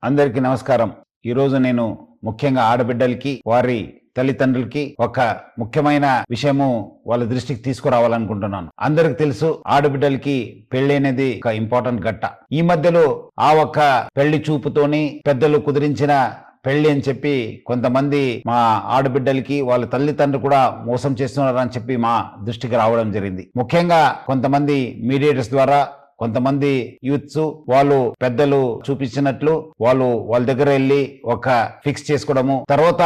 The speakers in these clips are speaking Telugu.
అందరికీ నమస్కారం. ఈరోజు నేను ముఖ్యంగా ఆడబిడ్డలకి వారి తల్లిదండ్రులకి ఒక ముఖ్యమైన విషయము వాళ్ళ దృష్టికి తీసుకురావాలనుకుంటున్నాను. అందరికి తెలుసు ఆడబిడ్డలకి పెళ్లి అనేది ఒక ఇంపార్టెంట్ ఘట్ట. ఈ మధ్యలో ఆ ఒక్క పెళ్లి చూపుతోని పెద్దలు కుదిరించిన పెళ్లి అని చెప్పి కొంతమంది మా ఆడబిడ్డలకి వాళ్ళ తల్లిదండ్రులు కూడా మోసం చేస్తున్నారు అని చెప్పి మా దృష్టికి రావడం జరిగింది. ముఖ్యంగా కొంతమంది మీడియేటర్స్ ద్వారా కొంతమంది యూత్స్ వాళ్ళు పెద్దలు చూపించినట్లు వాళ్ళ దగ్గర వెళ్ళి ఒక ఫిక్స్ చేసుకోవడము, తర్వాత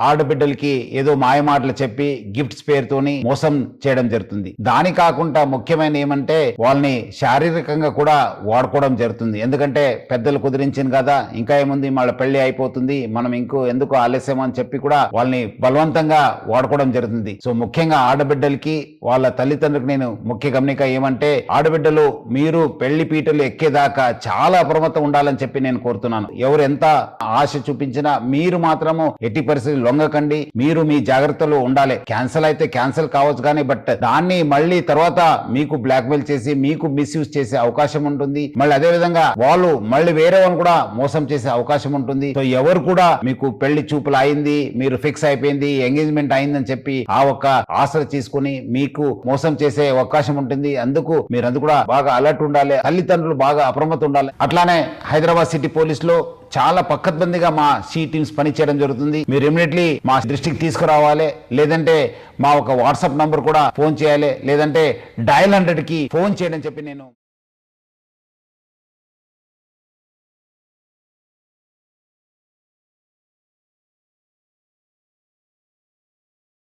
ఆడబిడ్డలకి ఏదో మాయమాటలు చెప్పి గిఫ్ట్స్ పేరుతోని మోసం చేయడం జరుగుతుంది. దాని కాకుండా ముఖ్యమైన ఏమంటే వాళ్ళని శారీరకంగా కూడా వాడుకోవడం జరుగుతుంది. ఎందుకంటే పెద్దలు కుదిరించింది కదా, ఇంకా ఏముంది వాళ్ళ పెళ్లి అయిపోతుంది, మనం ఎందుకు ఆలస్యం అని చెప్పి కూడా వాళ్ళని బలవంతంగా వాడుకోవడం జరుగుతుంది. సో ముఖ్యంగా ఆడబిడ్డలకి వాళ్ళ తల్లిదండ్రులకు నేను ముఖ్య గమనిక ఏమంటే, ఆడబిడ్డలు మీరు పెళ్లి పీటలు ఎక్కేదాకా చాలా అప్రమత్తం ఉండాలని చెప్పి నేను కోరుతున్నాను. ఎవరు ఎంత ఆశ చూపించినా మీరు మాత్రము ఎట్టి పరిస్థితి లొంగకండి. మీరు మీ జాగ్రత్తలో ఉండాలి. క్యాన్సిల్ అయితే క్యాన్సిల్ కావచ్చు కానీ బట్ దాన్ని మళ్ళీ తర్వాత మీకు బ్లాక్మెయిల్ చేసి మీకు మిస్యూజ్ చేసే అవకాశం ఉంటుంది. మళ్ళీ అదే విధంగా వాళ్ళు మళ్ళీ వేరే వాళ్ళని కూడా మోసం చేసే అవకాశం ఉంటుంది. సో ఎవరు కూడా మీకు పెళ్లి చూపులు అయింది, మీరు ఫిక్స్ అయిపోయింది, ఎంగేజ్మెంట్ అయిందని చెప్పి ఆ ఒక్క ఆశ తీసుకుని మీకు మోసం చేసే అవకాశం ఉంటుంది. అందుకు మీరందరూ కూడా బాగా అలర్ట్ ఉండాలి. తల్లిదండ్రులు బాగా అప్రమత్తం ఉండాలి. అట్లానే హైదరాబాద్ సిటీ పోలీస్ లో చాలా పక్కద్బందిగా మా సి టీమ్స్ పనిచేయడం జరుగుతుంది. మీరు ఇమీడియట్లీ మా దృష్టికి తీసుకురావాలి, లేదంటే మా ఒక వాట్సాప్ నంబర్ కూడా ఫోన్ చేయాలి, లేదంటే డయల్ 100కి ఫోన్ చేయడం చెప్పి నేను